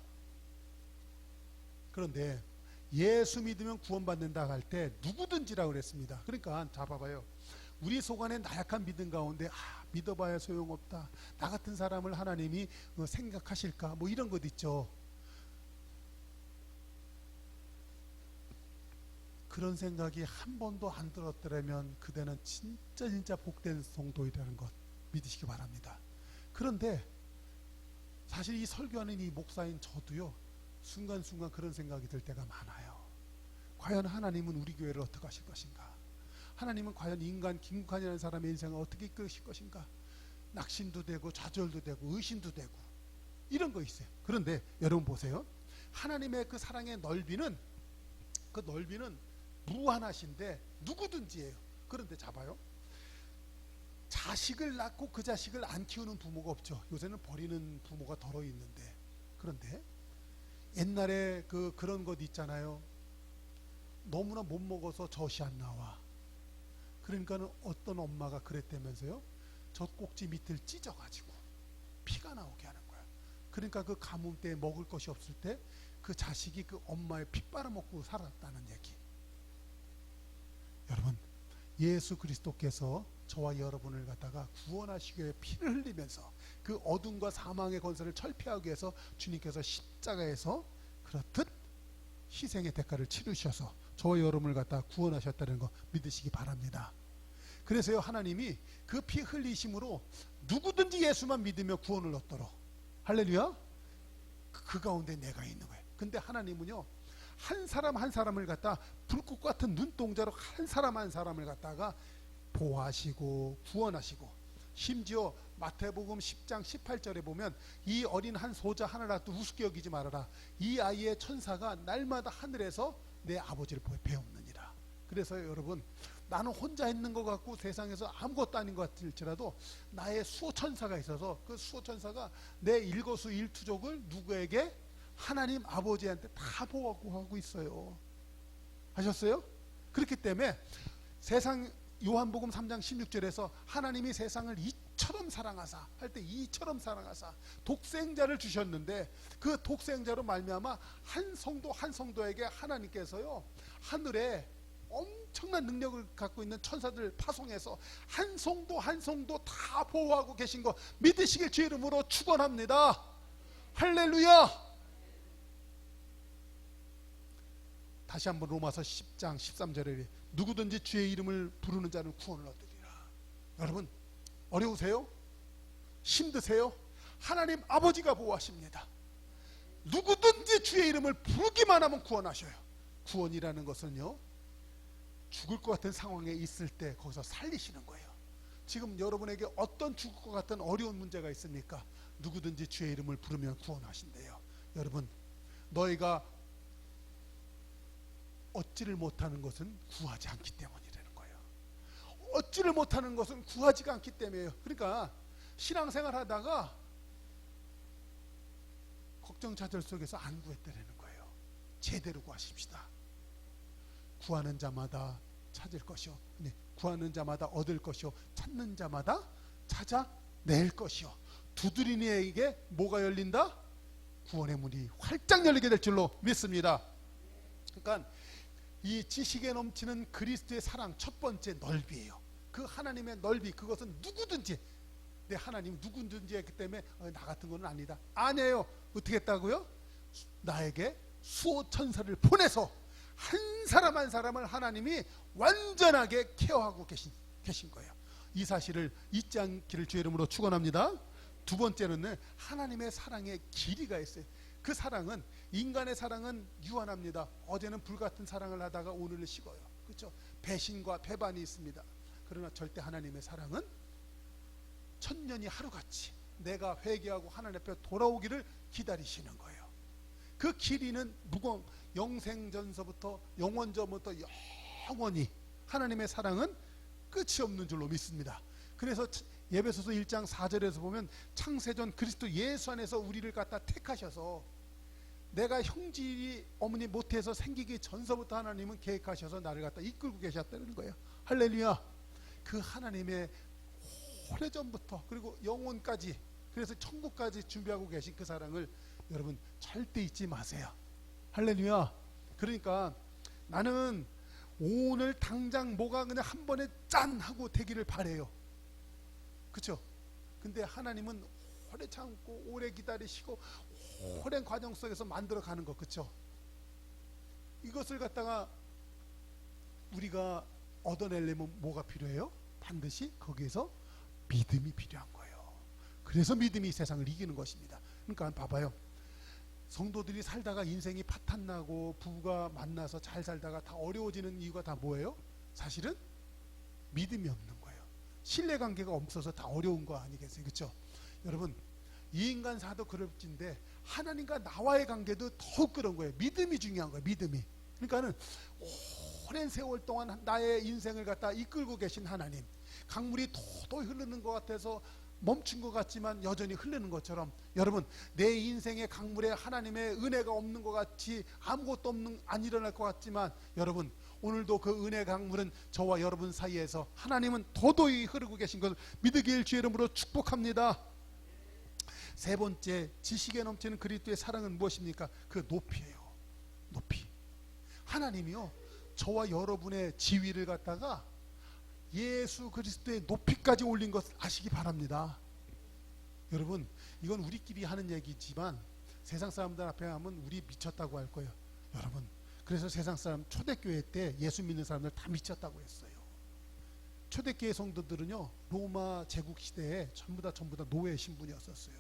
[SPEAKER 1] 그런데 예수 믿으면 구원받는다 할 때 누구든지라고 그랬습니다. 그러니까 자 봐봐요. 우리 속 안에 나약한 믿음 가운데 믿어봐야 소용없다, 나 같은 사람을 하나님이 생각하실까, 뭐 이런 것 있죠. 그런 생각이 한 번도 안 들었더라면 그대는 진짜 복된 성도이라는 것 믿으시기 바랍니다. 그런데 사실 이 설교하는 이 목사인 저도요, 순간순간 그런 생각이 들 때가 많아요. 과연 하나님은 우리 교회를 어떻게 하실 것인가? 하나님은 과연 인간 김국환이라는 사람의 인생을 어떻게 이끌으실 것인가? 낙심도 되고 좌절도 되고 의심도 되고 이런 거 있어요. 그런데 여러분 보세요. 하나님의 그 사랑의 넓이는, 그 넓이는 무한하신데 누구든지예요. 그런데 잡아요. 자식을 낳고 그 자식을 안 키우는 부모가 없죠. 요새는 버리는 부모가 덜어 있는데. 그런데 옛날에 그런 것 있잖아요. 너무나 못 먹어서 젖이 안 나와. 그러니까는 어떤 엄마가 그랬다면서요. 젖꼭지 밑을 찢어가지고 피가 나오게 하는 거야. 그러니까 그 가뭄 때 먹을 것이 없을 때 그 자식이 그 엄마의 피 빨아먹고 살았다는 얘기. 여러분, 예수 그리스도께서 저와 여러분을 갖다가 구원하시기 위해 피를 흘리면서 그 어둠과 사망의 권세를 철폐하기 위해서 주님께서 십자가에서 그렇듯 희생의 대가를 치르셔서 저와 여러분을 갖다 구원하셨다는 거 믿으시기 바랍니다. 그래서요, 하나님이 그 피 흘리심으로 누구든지 예수만 믿으며 구원을 얻도록. 할렐루야. 그 가운데 내가 있는 거예요. 근데 하나님은요, 한 사람 한 사람을 갖다 불꽃 같은 눈동자로 한 사람 한 사람을 갖다가 보호하시고 구원하시고, 심지어 마태복음 10장 18절에 보면 이 어린 한 소자 하나라도 우습게 여기지 말아라. 이 아이의 천사가 날마다 하늘에서 내 아버지를 배웁느니라. 그래서 여러분, 나는 혼자 있는 것 같고 세상에서 아무것도 아닌 것 같을지라도 나의 수호천사가 있어서 그 수호천사가 내 일거수일투족을 누구에게? 하나님 아버지한테 다 보호하고 있어요. 아셨어요? 그렇기 때문에 세상, 요한복음 3장 16절에서 하나님이 세상을 이처럼 사랑하사 할 때 이처럼 사랑하사 독생자를 주셨는데, 그 독생자로 말미암아 한 성도 한 성도에게 하나님께서요, 하늘에 엄청난 능력을 갖고 있는 천사들을 파송해서 한 성도 한 성도 다 보호하고 계신 거 믿으시길 주의 이름으로 축원합니다. 할렐루야. 다시 한번 로마서 10장 13절에 누구든지 주의 이름을 부르는 자는 구원을 얻으리라. 여러분, 어려우세요? 힘드세요? 하나님 아버지가 보호하십니다. 누구든지 주의 이름을 부르기만 하면 구원하셔요. 구원이라는 것은요, 죽을 것 같은 상황에 있을 때 거기서 살리시는 거예요. 지금 여러분에게 어떤 죽을 것 같은 어려운 문제가 있습니까? 누구든지 주의 이름을 부르면 구원하신대요. 여러분, 너희가 얻지를 못하는 것은 구하지 않기 때문이라는 거예요. 얻지를 못하는 것은 구하지가 않기 때문이에요. 그러니까 신앙생활 하다가 걱정 좌절 속에서 안 구했다는 거예요. 제대로 구하십시다. 구하는 자마다 찾을 것이요, 구하는 자마다 얻을 것이요, 찾는 자마다 찾아낼 것이요, 두드리는 이에게 뭐가 열린다? 구원의 문이 활짝 열리게 될 줄로 믿습니다. 그러니까 이 지식에 넘치는 그리스도의 사랑, 첫 번째 넓이에요. 그 하나님의 넓이, 그것은 누구든지, 내 하나님 누구든지 했기 때문에 나 같은 거는 아니다, 아니에요. 어떻게 했다고요? 나에게 수호 천사를 보내서 한 사람 한 사람을 하나님이 완전하게 케어하고 계신 거예요. 이 사실을 잊지 않기를 주의 이름으로 축원합니다. 두 번째는 하나님의 사랑의 길이가 있어요. 그 사랑은, 인간의 사랑은 유한합니다. 어제는 불같은 사랑을 하다가 오늘은 식어요. 그렇죠? 배신과 배반이 있습니다. 그러나 절대 하나님의 사랑은 천년이 하루같이 내가 회개하고 하나님 앞에 돌아오기를 기다리시는 거예요. 그 길이는 영생전서부터 영원전부터 영원히 하나님의 사랑은 끝이 없는 줄로 믿습니다. 그래서 에베소서 1장 4절에서 보면 창세전 그리스도 예수 안에서 우리를 갖다 택하셔서, 내가 형질이 어머니 못해서 생기기 전서부터 하나님은 계획하셔서 나를 갖다 이끌고 계셨다는 거예요. 할렐루야. 그 하나님의 오래전부터 그리고 영원까지, 그래서 천국까지 준비하고 계신 그 사랑을 여러분 절대 잊지 마세요. 할렐루야. 그러니까 나는 오늘 당장 뭐가 그냥 한 번에 짠 하고 되기를 바래요. 그렇죠? 근데 하나님은 오래 참고 오래 기다리시고 오랜 과정 속에서 만들어 가는 거, 그렇죠? 이것을 갖다가 우리가 얻어내려면 뭐가 필요해요? 반드시 거기에서 믿음이 필요한 거예요. 그래서 믿음이 세상을 이기는 것입니다. 그러니까 봐봐요. 성도들이 살다가 인생이 파탄나고 부부가 만나서 잘 살다가 다 어려워지는 이유가 다 뭐예요? 사실은 믿음이 없는 거예요. 신뢰관계가 없어서 다 어려운 거 아니겠어요? 그렇죠? 여러분, 이 인간사도 그럴진데 하나님과 나와의 관계도 더욱 그런 거예요. 믿음이 중요한 거예요. 믿음이. 그러니까는 오랜 세월 동안 나의 인생을 갖다 이끌고 계신 하나님, 강물이 도도히 흐르는 것 같아서 멈춘 것 같지만 여전히 흐르는 것처럼, 여러분, 내 인생의 강물에 하나님의 은혜가 없는 것 같이 아무것도 안 일어날 것 같지만, 여러분, 오늘도 그 은혜 강물은 저와 여러분 사이에서 하나님은 도도히 흐르고 계신 것을 믿으길 주의 이름으로 축복합니다. 세 번째, 지식에 넘치는 그리스도의 사랑은 무엇입니까? 그 높이에요. 높이. 하나님이요, 저와 여러분의 지위를 갖다가 예수 그리스도의 높이까지 올린 것을 아시기 바랍니다. 여러분, 이건 우리끼리 하는 얘기지만 세상 사람들 앞에 하면 우리 미쳤다고 할 거예요. 여러분, 그래서 세상 사람, 초대교회 때 예수 믿는 사람들 다 미쳤다고 했어요. 초대교회 성도들은요, 로마 제국 시대에 전부 다 노예 신분이었었어요.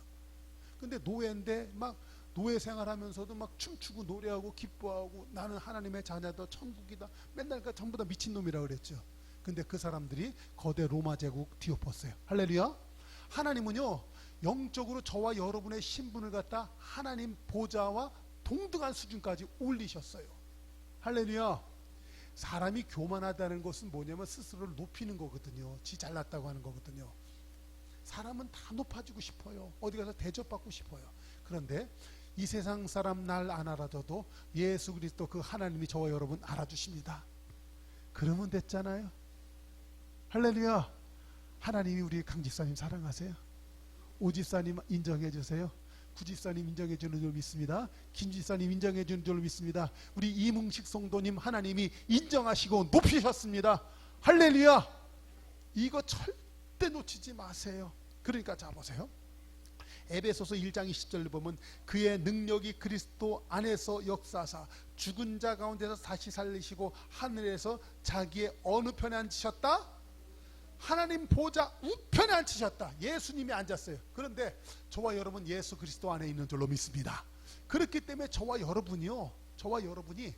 [SPEAKER 1] 근데 노예인데 막 노예 생활하면서도 막 춤추고 노래하고 기뻐하고 나는 하나님의 자녀다, 천국이다, 맨날 전부 다 미친놈이라고 그랬죠. 근데 그 사람들이 거대 로마 제국 뒤엎었어요. 할렐루야. 하나님은요, 영적으로 저와 여러분의 신분을 갖다 하나님 보좌와 동등한 수준까지 올리셨어요. 할렐루야. 사람이 교만하다는 것은 뭐냐면 스스로를 높이는 거거든요. 지 잘났다고 하는 거거든요. 사람은 다 높아지고 싶어요. 어디 가서 대접받고 싶어요. 그런데 이 세상 사람 날 안 알아줘도 예수 그리스도 그 하나님이 저와 여러분 알아주십니다. 그러면 됐잖아요. 할렐루야. 하나님이 우리 강집사님 사랑하세요. 오집사님 인정해 주세요. 구집사님 인정해 주는 줄 믿습니다. 김집사님 인정해 주는 줄 믿습니다. 우리 이뭉식 성도님 하나님이 인정하시고 높이셨습니다. 할렐루야. 이거 절대 놓치지 마세요. 그러니까 자 보세요. 에베소서 1장 20절을 보면 그의 능력이 그리스도 안에서 역사하사 죽은 자 가운데서 다시 살리시고 하늘에서 자기의 어느 편에 앉으셨다? 하나님 보좌 우편에 앉히셨다. 예수님이 앉았어요. 그런데 저와 여러분 예수 그리스도 안에 있는 줄로 믿습니다. 그렇기 때문에 저와 여러분이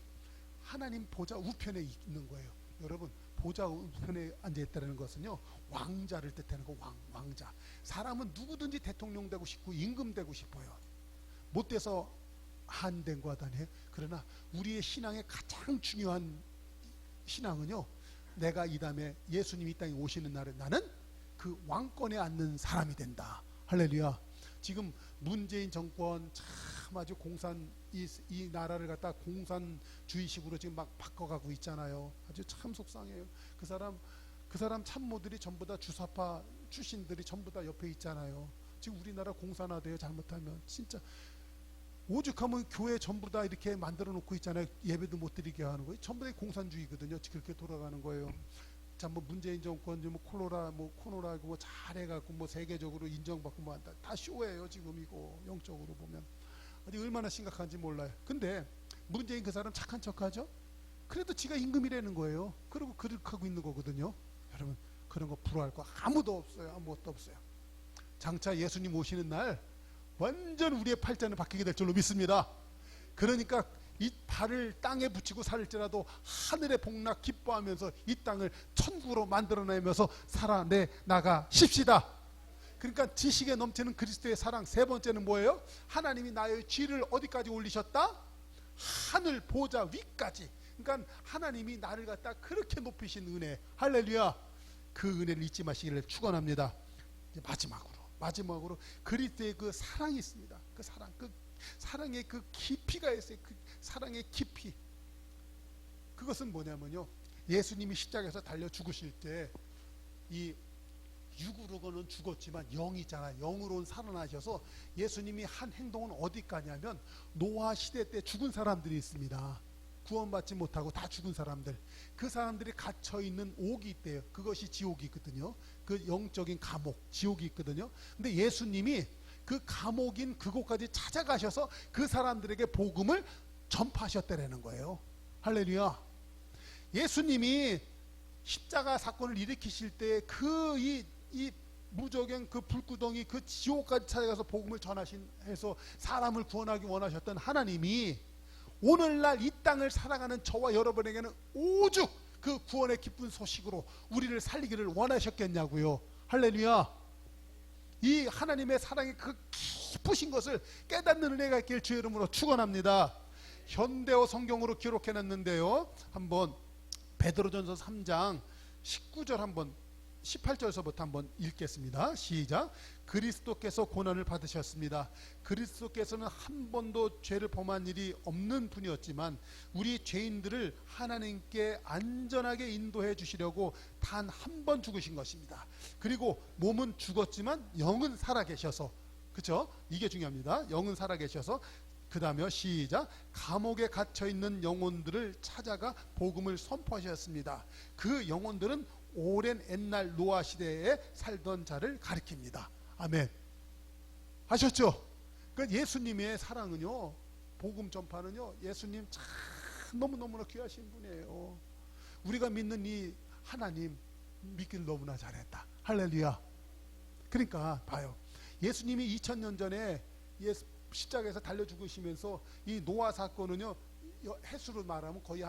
[SPEAKER 1] 하나님 보좌 우편에 있는 거예요. 여러분, 보좌 우편에 앉아있다는 것은요, 왕자를 뜻하는 거. 왕자. 사람은 누구든지 대통령 되고 싶고 임금 되고 싶어요. 못 돼서 한된 거 하다니. 그러나 우리의 신앙의 가장 중요한 신앙은요, 내가 이 다음에 예수님이 이 땅에 오시는 날에 나는 그 왕권에 앉는 사람이 된다. 할렐루야. 지금 문재인 정권 참 아주 이 나라를 갖다 공산주의식으로 지금 막 바꿔가고 있잖아요. 아주 참 속상해요. 그 사람 참모들이 전부 다 주사파 출신들이 전부 다 옆에 있잖아요. 지금 우리나라 공산화돼요. 잘못하면 진짜 오죽하면 교회 전부 다 이렇게 만들어 놓고 있잖아요. 예배도 못 드리게 하는 거예요. 전부 다 공산주의거든요. 그렇게 돌아가는 거예요. 자, 뭐 문재인 정권, 뭐 코로나고 뭐 잘해갖고 뭐 세계적으로 인정받고 뭐 한다. 다 쇼예요. 지금 이거 영적으로 보면 어디 얼마나 심각한지 몰라요. 근데 문재인 그 사람 착한 척하죠. 그래도 지가 임금이라는 거예요. 그리고 그렇게 하고 있는 거거든요. 여러분, 그런 거 부러워할 거 아무도 없어요. 아무것도 없어요. 장차 예수님 오시는 날 완전 우리의 팔자는 바뀌게 될 줄로 믿습니다. 그러니까 이 발을 땅에 붙이고 살을지라도 하늘의 복락 기뻐하면서 이 땅을 천국으로 만들어내면서 살아내 나가십시다. 그러니까 지식에 넘치는 그리스도의 사랑. 세 번째는 뭐예요? 하나님이 나의 죄를 어디까지 올리셨다? 하늘 보좌 위까지. 그러니까 하나님이 나를 갖다 그렇게 높이신 은혜. 할렐루야. 그 은혜를 잊지 마시기를 축원합니다. 이제 마지막으로 그리스도의 그 사랑이 있습니다. 그 사랑의 그 깊이가 있어요. 그 사랑의 깊이. 그것은 뭐냐면요, 예수님이 십자가에서 달려 죽으실 때 이 육으로는 죽었지만 영이 있잖아요. 영으로는 살아나셔서 예수님이 한 행동은 어디까지냐면 노아 시대 때 죽은 사람들이 있습니다. 구원받지 못하고 다 죽은 사람들, 그 사람들이 갇혀있는 옥이 있대요. 그것이 지옥이 있거든요. 그 영적인 감옥, 지옥이 있거든요. 근데 예수님이 그 감옥인 그곳까지 찾아가셔서 그 사람들에게 복음을 전파하셨다라는 거예요. 할렐루야. 예수님이 십자가 사건을 일으키실 때 이 무적행 그 불구덩이 그 지옥까지 찾아가서 복음을 전하해서 사람을 구원하기 원하셨던 하나님이 오늘날 이 땅을 살아가는 저와 여러분에게는 오죽 그 구원의 기쁜 소식으로 우리를 살리기를 원하셨겠냐고요. 할렐루야. 이 하나님의 사랑이 그 깊으신 것을 깨닫는 은혜가 있길 주의 이름으로 축원합니다. 현대어 성경으로 기록해놨는데요, 한번 베드로전서 3장 19절 한번 18절서부터 한번 읽겠습니다. 시작. 그리스도께서 고난을 받으셨습니다. 그리스도께서는 한 번도 죄를 범한 일이 없는 분이었지만 우리 죄인들을 하나님께 안전하게 인도해 주시려고 단 한 번 죽으신 것입니다. 그리고 몸은 죽었지만 영은 살아계셔서, 그렇죠? 이게 중요합니다. 영은 살아계셔서, 그 다음에 시작. 감옥에 갇혀있는 영혼들을 찾아가 복음을 선포하셨습니다. 그 영혼들은 오랜 옛날 노아 시대에 살던 자를 가리킵니다. 아멘. 아셨죠? 그러니까 예수님의 사랑은요, 복음 전파는요, 예수님 참 너무너무나 귀하신 분이에요. 우리가 믿는 이 하나님 믿기를 너무나 잘했다. 할렐루야. 그러니까 봐요. 예수님이 2000년 전에 십자가에서 달려 죽으시면서 이 노아 사건은요, 횟수로 말하면 거의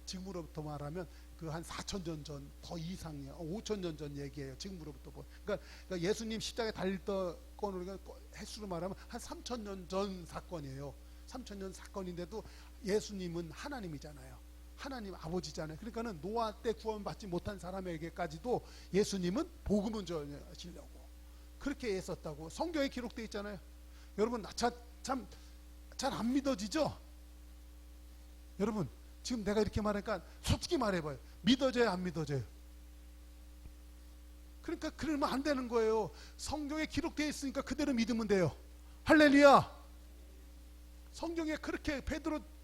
[SPEAKER 1] 지금으로부터 말하면 그 한 4000년 전 더 이상이에요. 5000년 전 얘기예요. 지금으로부터 그러니까 예수님 십자가에 달렸던 건으로 횟수로 말하면 한 3000년 전 사건이에요. 3000년 사건인데도 예수님은 하나님이잖아요. 하나님 아버지잖아요. 그러니까는 노아 때 구원받지 못한 사람에게까지도 예수님은 복음을 전하시려고 그렇게 애썼다고 성경에 기록되어 있잖아요. 여러분, 참 잘 안 믿어지죠? 여러분, 지금 내가 이렇게 말하니까 솔직히 말해봐요. 믿어져요, 안 믿어져요? 그러니까 그러면 안 되는 거예요. 성경에 기록되어 있으니까 그대로 믿으면 돼요. 할렐루야. 성경에 그렇게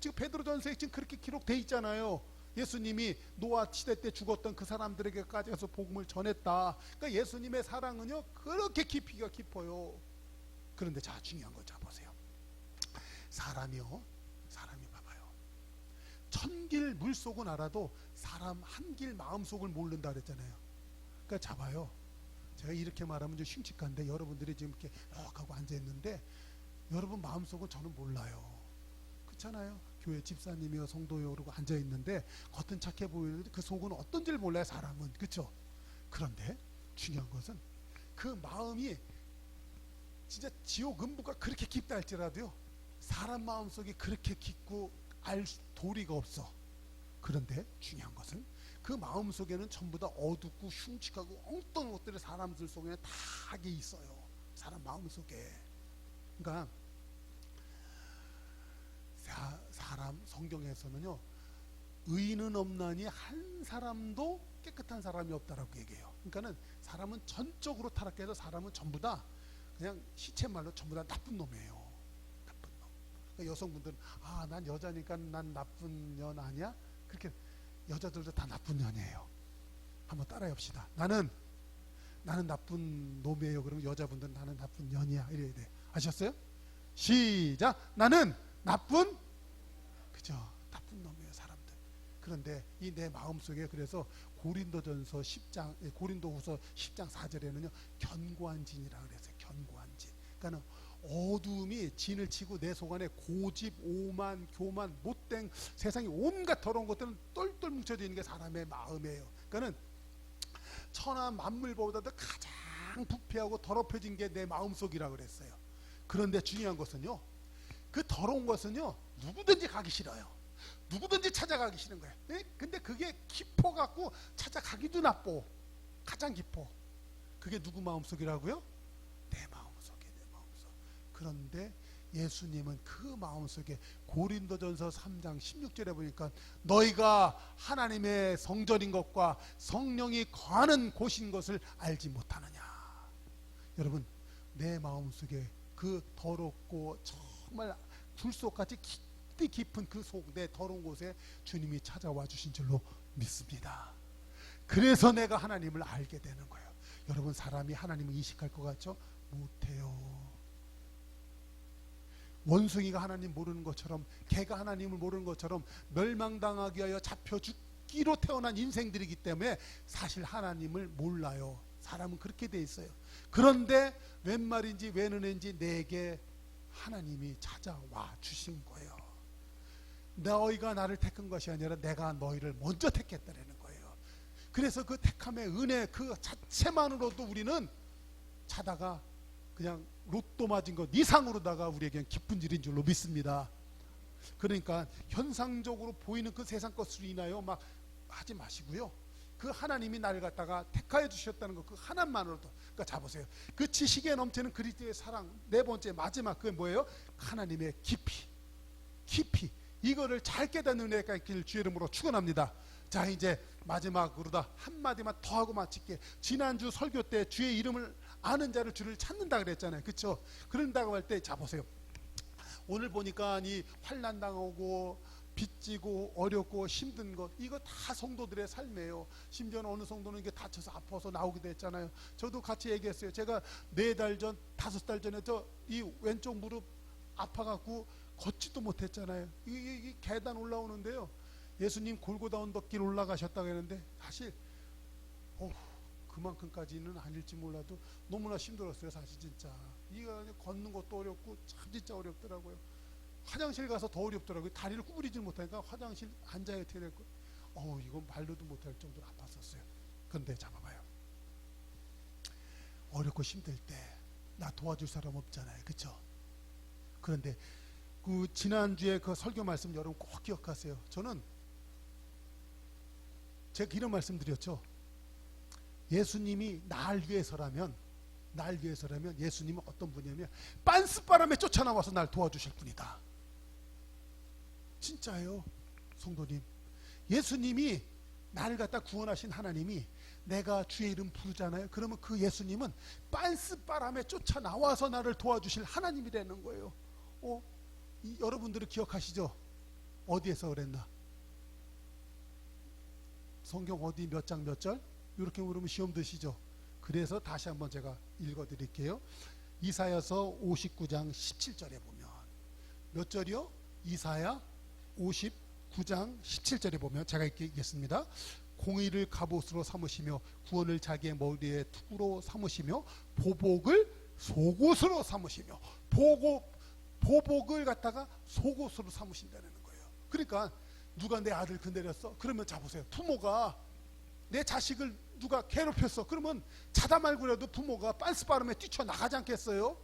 [SPEAKER 1] 지금 베드로전서에 지금 그렇게 기록되어 있잖아요. 예수님이 노아 시대 때 죽었던 그 사람들에게까지 가서 복음을 전했다. 그러니까 예수님의 사랑은요, 그렇게 깊이가 깊어요. 그런데 자, 중요한 거 자 보세요. 사람이 봐봐요. 천길 물속은 알아도 사람 한길 마음속을 모른다 그랬잖아요. 그러니까 잡아요. 제가 이렇게 말하면 좀 흉측한데 여러분들이 지금 이렇게 하고 앉아 있는데 여러분 마음속은 저는 몰라요. 그렇잖아요. 교회 집사님이요 성도요 그러고 앉아 있는데 겉은 착해 보이는데 그 속은 어떤지를 몰라요. 사람은. 그렇죠? 그런데 중요한 것은 그 마음이 진짜 지옥 음부가 그렇게 깊다 할지라도요 사람 마음속이 그렇게 깊고 알 도리가 없어. 그런데 중요한 것은 그 마음속에는 전부 다 어둡고 흉측하고 엉뚱한 것들이 사람들 속에 다 있어요. 사람 마음속에. 그러니까 사람 성경에서는요 의인은 없나니 한 사람도 깨끗한 사람이 없다라고 얘기해요. 그러니까는 사람은 전적으로 타락해서 사람은 전부 다 그냥 시체 말로 전부 다 나쁜 놈이에요. 나쁜 놈. 그러니까 여성분들은 난 여자니까 난 나쁜 년 아니야? 그렇게 여자들도 다 나쁜 년이에요. 한번 따라해 봅시다. 나는 나쁜 놈이에요. 그러면 여자분들은 나는 나쁜 년이야 이래야 돼. 아셨어요? 시작. 나는 나쁜 그죠? 나쁜 놈이에요 사람들. 그런데 이 내 마음속에 그래서 고린도전서 10장 고린도후서 10장 4절에는요 견고한 진이라 그랬어요. 견고한 진. 그러니까는 어둠이 진을 치고 내 속 안에 고집, 오만, 교만, 못된 세상에 온갖 더러운 것들은 똘똘 뭉쳐져 있는 게 사람의 마음이에요. 그러니까는 천하 만물보다도 가장 부패하고 더럽혀진 게 내 마음속이라 그랬어요. 그런데 중요한 것은요 그 더러운 것은요 누구든지 가기 싫어요. 누구든지 찾아가기 싫은 거예요. 네? 근데 그게 깊어갖고 찾아가기도 나빠. 가장 깊어. 그게 누구 마음속이라고요? 내 마음속에. 내 마음속. 그런데 예수님은 그 마음속에 고린도전서 3장 16절에 보니까 너희가 하나님의 성전인 것과 성령이 거하는 곳인 것을 알지 못하느냐. 여러분 내 마음속에 그 더럽고 정말 굴속같이 깊이 깊은 그 속 내 더러운 곳에 주님이 찾아와 주신 줄로 믿습니다. 그래서 내가 하나님을 알게 되는 거예요. 여러분 사람이 하나님을 인식할 것 같죠? 못해요. 원숭이가 하나님 모르는 것처럼 개가 하나님을 모르는 것처럼 멸망당하기 위하여 잡혀 죽기로 태어난 인생들이기 때문에 사실 하나님을 몰라요. 사람은 그렇게 돼 있어요. 그런데 웬 말인지 웬 은혜인지 내게 하나님이 찾아와 주신 거예요. 너희가 나를 택한 것이 아니라 내가 너희를 먼저 택했다라는 거예요. 그래서 그 택함의 은혜 그 자체만으로도 우리는 자다가 그냥 로또 맞은 것 이상으로다가 우리에겐 기쁜 일인 줄로 믿습니다. 그러니까 현상적으로 보이는 그 세상 것으로 인하여 막 하지 마시고요. 그 하나님이 나를 갖다가 택하여 주셨다는 것 그 하나만으로도 그러니까 자 보세요. 그 지식에 넘치는 그리스도의 사랑 네 번째 마지막 그게 뭐예요? 하나님의 깊이 이거를 잘 깨닫는 은혜가 있기를 주의 이름으로 축원합니다. 자 이제 마지막으로다 한마디만 더 하고 마칠게. 지난주 설교 때 주의 이름을 아는 자를 주를 찾는다 그랬잖아요. 그렇죠? 그런다고 할 때 자 보세요. 오늘 보니까 이 환난 당하고 빚지고 어렵고 힘든 것 이거 다 성도들의 삶이에요. 심지어는 어느 성도는 이게 다쳐서 아파서 나오기도 했잖아요. 저도 같이 얘기했어요. 제가 4달 전 5달 전에 저 이 왼쪽 무릎 아파갖고 걷지도 못했잖아요. 이 계단 올라오는데요. 예수님 골고다 언덕길 올라가셨다고 했는데 사실 그만큼까지는 아닐지 몰라도 너무나 힘들었어요. 사실 진짜 이거 걷는 것도 어렵고 참 진짜 어렵더라고요. 화장실 가서 더 어렵더라고요. 다리를 구부리지 못하니까 화장실 앉아야 어떻게 될 거예요. 이건 말로도 못할 정도로 아팠었어요. 그런데 잡아봐요. 어렵고 힘들 때 나 도와줄 사람 없잖아요. 그렇죠? 그런데 그 지난주에 그 설교 말씀 여러분 꼭 기억하세요. 저는 제가 이런 말씀 드렸죠. 예수님이 날 위해서라면 예수님은 어떤 분이냐면 빤스바람에 쫓아나와서 날 도와주실 분이다. 진짜예요. 성도님 예수님이 나를 갖다 구원하신 하나님이 내가 주의 이름 부르잖아요. 그러면 그 예수님은 빤스바람에 쫓아나와서 나를 도와주실 하나님이라는 거예요. 여러분들은 기억하시죠? 어디에서 그랬나? 성경 어디 몇 장 몇 절? 이렇게 물으면 시험 드시죠? 그래서 다시 한번 제가 읽어드릴게요. 이사야서 59장 17절에 보면 몇 절이요? 이사야 59장 17절에 보면 제가 읽겠습니다. 공의를 갑옷으로 삼으시며 구원을 자기의 머리에 투구로 삼으시며 보복을 속옷으로 삼으시며 보복을 갖다가 속옷으로 삼으신다는 거예요. 그러니까 누가 내 아들 건드렸어? 그러면 자 보세요. 부모가 내 자식을 누가 괴롭혔어? 그러면 자다 말고라도 부모가 빤스바람에 뛰쳐나가지 않겠어요?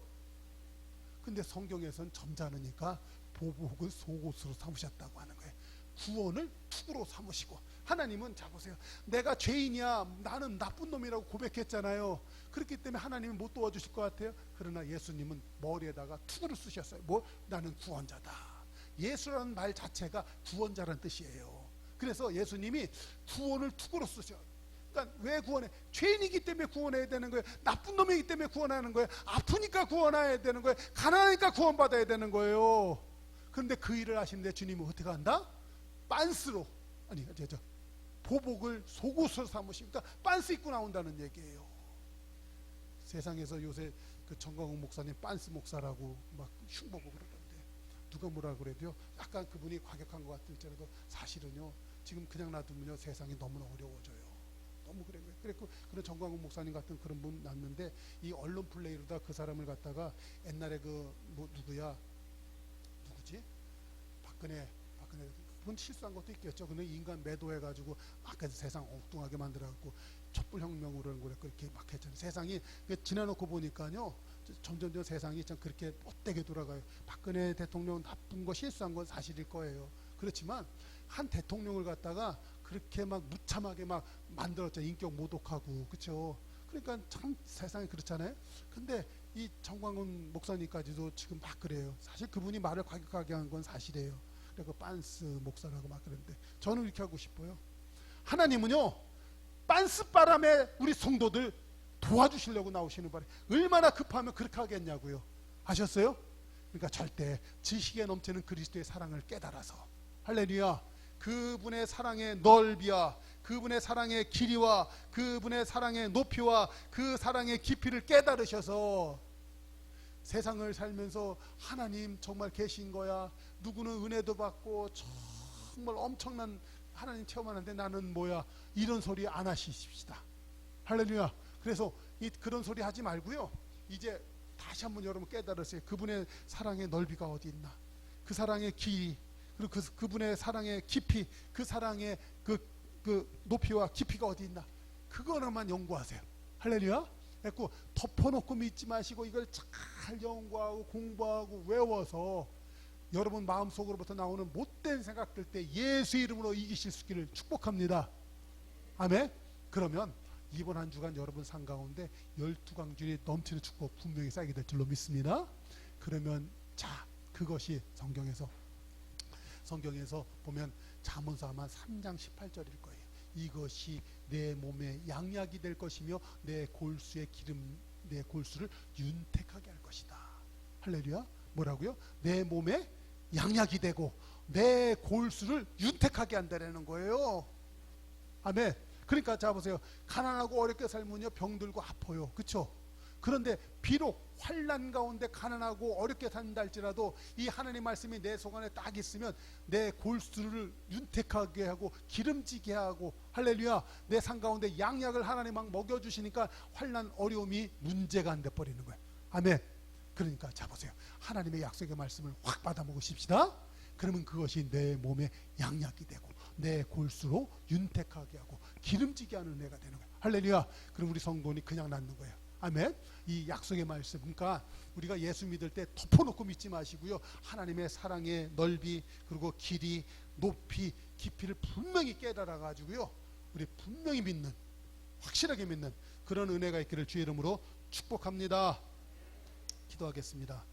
[SPEAKER 1] 근데 성경에서는 점잖으니까 보복을 속옷으로 삼으셨다고 하는 거예요. 구원을 투구로 삼으시고, 하나님은 자 보세요. 내가 죄인이야, 나는 나쁜 놈이라고 고백했잖아요. 그렇기 때문에 하나님은 못 도와주실 것 같아요. 그러나 예수님은 머리에다가 투구를 쓰셨어요. 뭐? 나는 구원자다. 예수라는 말 자체가 구원자라는 뜻이에요. 그래서 예수님이 구원을 투구로 쓰셔. 그러니까 왜 구원해? 죄인이기 때문에 구원해야 되는 거예요. 나쁜 놈이기 때문에 구원하는 거예요. 아프니까 구원해야 되는 거예요. 가난하니까 구원받아야 되는 거예요. 그런데 그 일을 하시는데 주님은 어떻게 한다? 빤스로, 아니 보복을 속옷으로 삼으십니까? 빤스 입고 나온다는 얘기예요. 세상에서 요새 그 정광훈 목사님 빤스 목사라고 막 흉보고 그러던데, 누가 뭐라 그래도요, 약간 그분이 과격한 것 같을지라도 사실은요, 지금 그냥 놔두면요 세상이 너무나 어려워져요. 너무 그래. 그랬고, 그런 정광훈 목사님 같은 그런 분 났는데, 이 언론 플레이로다 그 사람을 갖다가 옛날에 그 뭐 누구지? 박근혜 그분 실수한 것도 있겠죠. 근데 인간 매도해가지고 막 세상 엉뚱하게 만들어갖고 촛불혁명으로 그렇게 막 했잖아요. 세상이 지나놓고 보니까요, 점점 세상이 참 그렇게 못되게 돌아가요. 박근혜 대통령 나쁜 거 실수한 건 사실일 거예요. 그렇지만 한 대통령을 갖다가 그렇게 막 무참하게 막 만들었잖아요. 인격 모독하고, 그렇죠. 그러니까 참 세상이 그렇잖아요. 근데 이 정광훈 목사님까지도 지금 막 그래요. 사실 그분이 말을 과격하게 한 건 사실이에요. 그리고 빤스 목사라고 막 그러는데, 저는 이렇게 하고 싶어요. 하나님은요, 빤스 바람에 우리 성도들 도와주시려고 나오시는 바람에 얼마나 급하면 그렇게 하겠냐고요. 아셨어요? 그러니까 절대 지식에 넘치는 그리스도의 사랑을 깨달아서, 할렐루야, 그분의 사랑의 넓이와 그분의 사랑의 길이와 그분의 사랑의 높이와 그 사랑의 깊이를 깨달으셔서 세상을 살면서 하나님 정말 계신 거야, 누구는 은혜도 받고 정말 엄청난 하나님 체험하는데 나는 뭐야, 이런 소리 안 하시십시다. 할렐루야. 그래서 그런 소리 하지 말고요, 이제 다시 한번 여러분 깨달으세요. 그분의 사랑의 넓이가 어디 있나, 그 사랑의 길이, 그리고 그분의 사랑의 깊이, 그 사랑의 그 높이와 깊이가 어디 있나, 그거로만 연구하세요. 할렐루야. 그래서 덮어놓고 믿지 마시고 이걸 잘 연구하고 공부하고 외워서 여러분 마음속으로부터 나오는 못된 생각들 때 예수 이름으로 이기실 수 있기를 축복합니다. 아멘. 그러면 이번 한 주간 여러분 삶 가운데 12강줄이 넘치는 축복 분명히 쌓이게 될 줄로 믿습니다. 그러면 자, 그것이 성경에서 보면 잠언서 아마 3장 18절일 거예요. 이것이 내 몸에 양약이 될 것이며 내 골수의 기름, 내 골수를 윤택하게 할 것이다. 할렐루야. 뭐라고요? 내 몸에 양약이 되고 내 골수를 윤택하게 한다는 거예요. 아멘. 그러니까 자 보세요. 가난하고 어렵게 살면요 병들고 아파요. 그렇죠? 그런데 비록 환난 가운데 가난하고 어렵게 산다 할지라도 이 하나님 말씀이 내 속 안에 딱 있으면 내 골수를 윤택하게 하고 기름지게 하고, 할렐루야, 내 삶 가운데 양약을 하나님 막 먹여주시니까 환난 어려움이 문제가 안 돼버리는 거예요. 아멘. 그러니까 자 보세요. 하나님의 약속의 말씀을 확 받아 먹으십시다. 그러면 그것이 내 몸에 양약이 되고 내 골수로 윤택하게 하고 기름지게 하는 은혜가 되는 거예요. 할렐루야. 그럼 우리 성도는 그냥 낫는 거예요. 아멘. 이 약속의 말씀, 그러니까 우리가 예수 믿을 때 덮어놓고 믿지 마시고요, 하나님의 사랑의 넓이 그리고 길이, 높이, 깊이를 분명히 깨달아 가지고요, 우리 분명히 믿는, 확실하게 믿는 그런 은혜가 있기를 주의 이름으로 축복합니다. 기도하겠습니다.